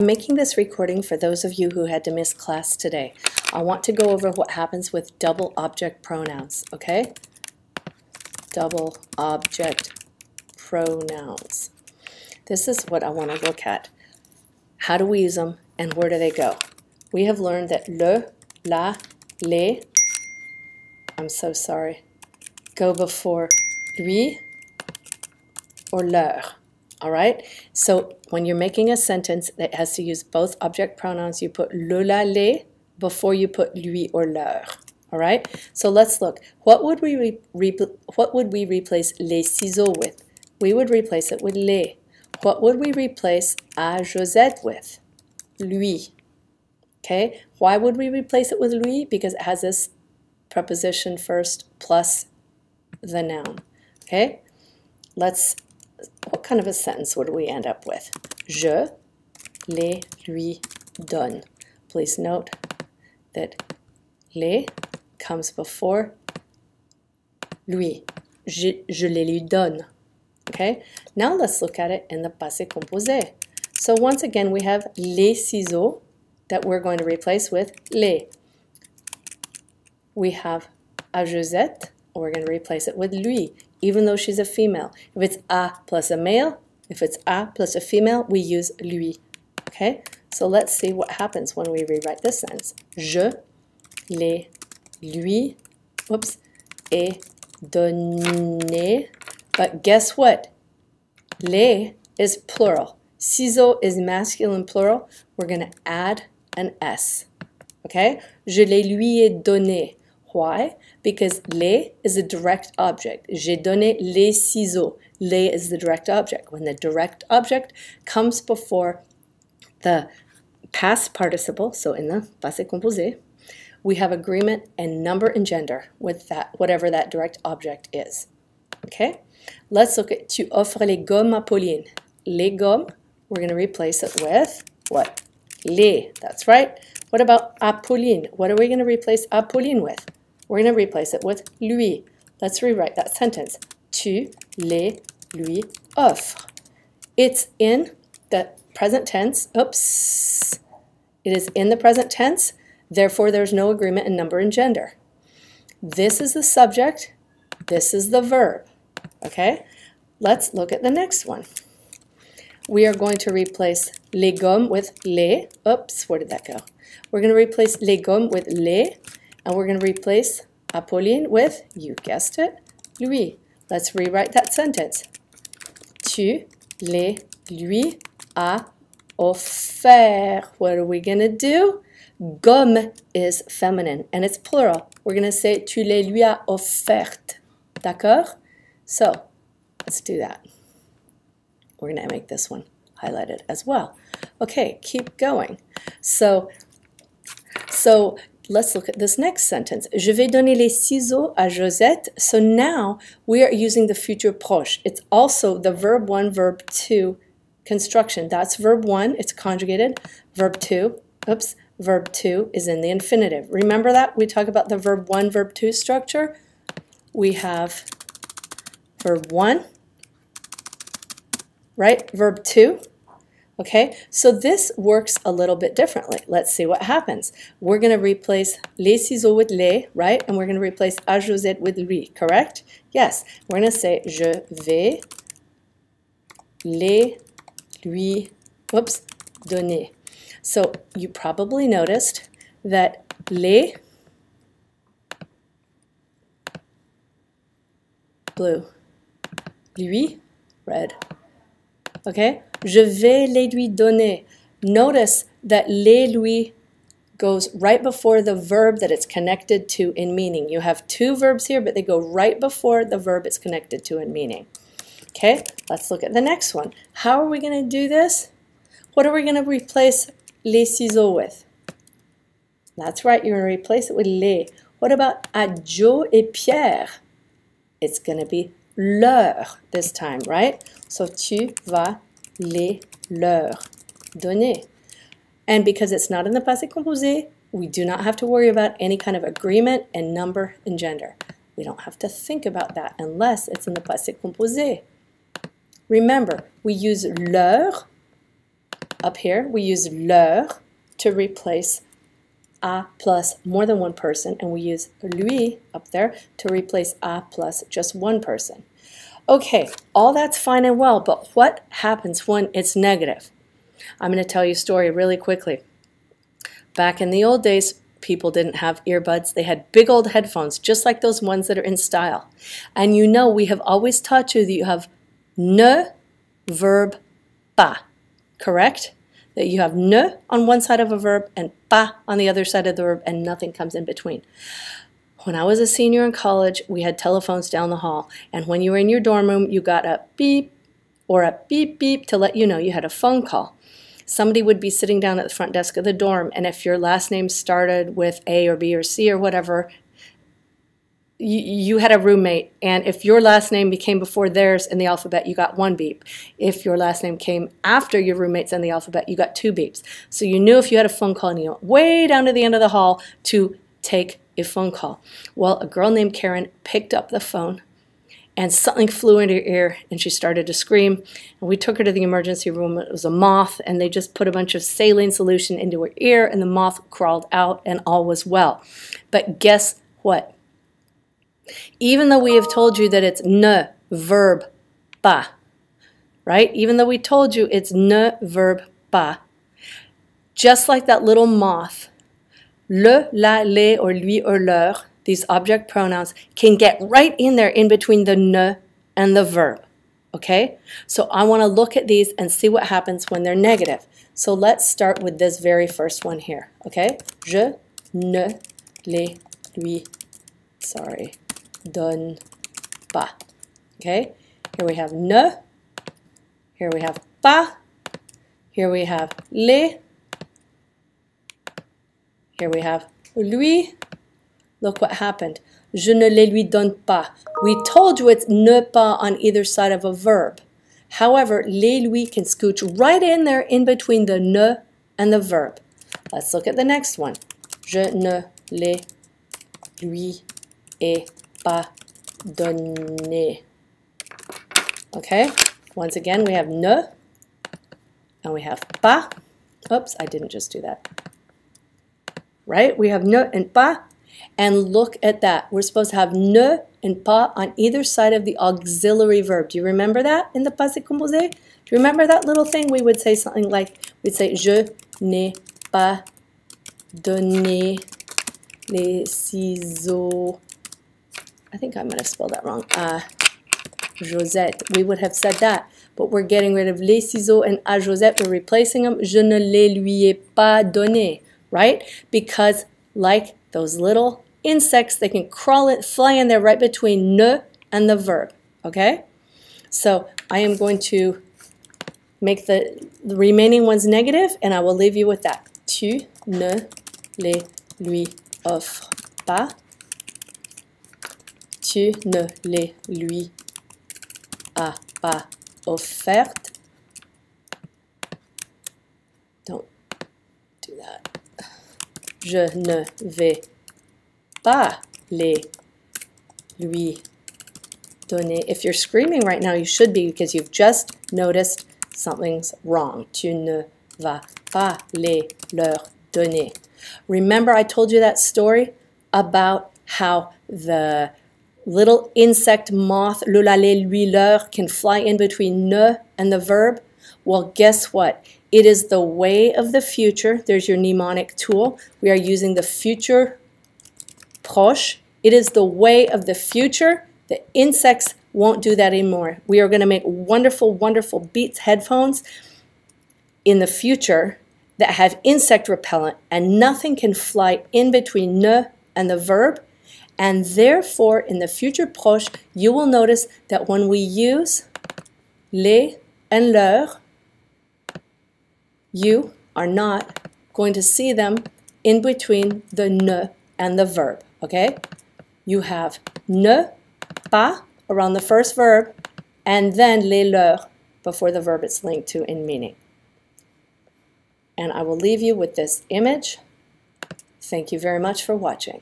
I'm making this recording for those of you who had to miss class today. I want to go over what happens with double object pronouns, okay? Double object pronouns. This is what I want to look at. How do we use them and where do they go? We have learned that le, la, les, I'm so sorry, go before lui or leur. All right? So when you're making a sentence that has to use both object pronouns, you put le, la, les before you put lui or leur. All right? So let's look. What would we replace les ciseaux with? We would replace it with les. What would we replace à Josette with? Lui. Okay? Why would we replace it with lui? Because it has this preposition first plus the noun. Okay? What kind of a sentence would we end up with? Je les lui donne. Please note that les comes before lui. Je les lui donne. Okay? Now let's look at it in the passé composé. So once again, we have les ciseaux that we're going to replace with les. We have à Josette, we're going to replace it with lui, even though she's a female. If it's à plus a male, if it's à plus a female, we use lui. Okay? So let's see what happens when we rewrite this sentence. Je les lui, ai donné. But guess what? Les is plural. Ciseaux is masculine plural. We're going to add an S. Okay? Je les lui ai donné. Why? Because les is a direct object. J'ai donné les ciseaux. Les is the direct object. When the direct object comes before the past participle, so in the passé composé, we have agreement and number and gender with that, whatever that direct object is. Okay? Let's look at tu offres les gommes à Pauline. Les gommes, we're going to replace it with what? Les. That's right. What about à Pauline? What are we going to replace à Pauline with? We're going to replace it with lui. Let's rewrite that sentence. Tu les lui offres. It's in the present tense. Oops. It is in the present tense. Therefore, there's no agreement in number and gender. This is the subject. This is the verb. Okay? Let's look at the next one. We are going to replace les gommes with les. Oops, where did that go? We're going to replace les gommes with les. And we're going to replace Apolline with, you guessed it, lui. Let's rewrite that sentence. Tu les lui as offert. What are we going to do? Gomme is feminine and it's plural. We're going to say tu les lui as offert. D'accord? So, let's do that. We're going to make this one highlighted as well. Okay, keep going. So let's look at this next sentence. Je vais donner les ciseaux à Josette. So now we are using the future proche. It's also the verb 1, verb 2 construction. That's verb 1, it's conjugated. Verb 2, verb 2 is in the infinitive. Remember that? We talk about the verb 1, verb 2 structure. We have verb 1, right? Verb 2. Okay, so this works a little bit differently. Let's see what happens. We're going to replace les ciseaux with les, right? And we're going to replace à Josette with lui, correct? Yes, we're going to say je vais les lui, donner. So you probably noticed that les, blue, lui, red. Okay? Je vais les lui donner. Notice that les lui goes right before the verb that it's connected to in meaning. You have two verbs here, but they go right before the verb it's connected to in meaning. Okay? Let's look at the next one. How are we going to do this? What are we going to replace les ciseaux with? That's right, you're going to replace it with les. What about à Joe et Pierre? It's going to be leur this time, right? So tu vas les leur donner. And because it's not in the passé composé, we do not have to worry about any kind of agreement and number and gender. We don't have to think about that unless it's in the passé composé. Remember, we use leur Up here, we use leur to replace a plus more than one person, and we use lui up there to replace a plus just one person. Okay, all that's fine and well, but what happens when it's negative? I'm going to tell you a story really quickly. Back in the old days, people didn't have earbuds. They had big old headphones, just like those ones that are in style. And you know, we have always taught you that you have ne, verb, pas, correct? That you have ne on one side of a verb and pas on the other side of the verb, and nothing comes in between. When I was a senior in college, we had telephones down the hall, and when you were in your dorm room, you got a beep or a beep beep to let you know you had a phone call. Somebody would be sitting down at the front desk of the dorm, and if your last name started with A or B or C or whatever, you had a roommate, and if your last name became before theirs in the alphabet, you got one beep. If your last name came after your roommate's in the alphabet, you got two beeps. So you knew if you had a phone call and you went way down to the end of the hall to take a phone call. Well, a girl named Karen picked up the phone, and something flew into her ear, and she started to scream. And we took her to the emergency room. It was a moth, and they just put a bunch of saline solution into her ear, and the moth crawled out, and all was well. But guess what? Even though we have told you that it's ne, verb, pas, right? Even though we told you it's ne, verb, pas, just like that little moth, le, la, les, or lui, or leur, these object pronouns, can get right in there in between the ne and the verb, okay? So I want to look at these and see what happens when they're negative. So let's start with this very first one here, okay? Je ne les lui, donne pas, okay? Here we have ne, here we have pas, here we have les, here we have lui. Look what happened. Je ne les lui donne pas. We told you it's ne pas on either side of a verb. However, les lui can scooch right in there in between the ne and the verb. Let's look at the next one. Je ne les lui ai pas donné. Okay, once again we have ne and we have pas. Oops, I didn't just do that. Right, we have ne and pas. And look at that. We're supposed to have ne and pas on either side of the auxiliary verb. Do you remember that in the passé composé? Do you remember that little thing? We would say something like, we'd say, je n'ai pas donné les ciseaux. I think I might have spelled that wrong. Josette. We would have said that. But we're getting rid of les ciseaux and à Josette. We're replacing them. Je ne les lui ai pas donné. Right? Because like those little insects, they can crawl it, fly in there right between ne and the verb, okay? So I am going to make the remaining ones negative, and I will leave you with that. Tu ne les lui offres pas. Tu ne les lui as pas offertes. Don't do that. Je ne vais pas les lui donner. If you're screaming right now, you should be, because you've just noticed something's wrong. Tu ne vas pas les leur donner. Remember I told you that story about how the little insect moth, le, la, les, lui, leur, can fly in between ne and the verb? Well, guess what? It is the way of the future. There's your mnemonic tool. We are using the future proche. It is the way of the future. The insects won't do that anymore. We are going to make wonderful, wonderful Beats headphones in the future that have insect repellent, and nothing can fly in between ne and the verb. And therefore, in the future proche, you will notice that when we use les and leur, you are not going to see them in between the ne and the verb, okay? You have ne, pas around the first verb, and then les leur before the verb it's linked to in meaning. And I will leave you with this image. Thank you very much for watching.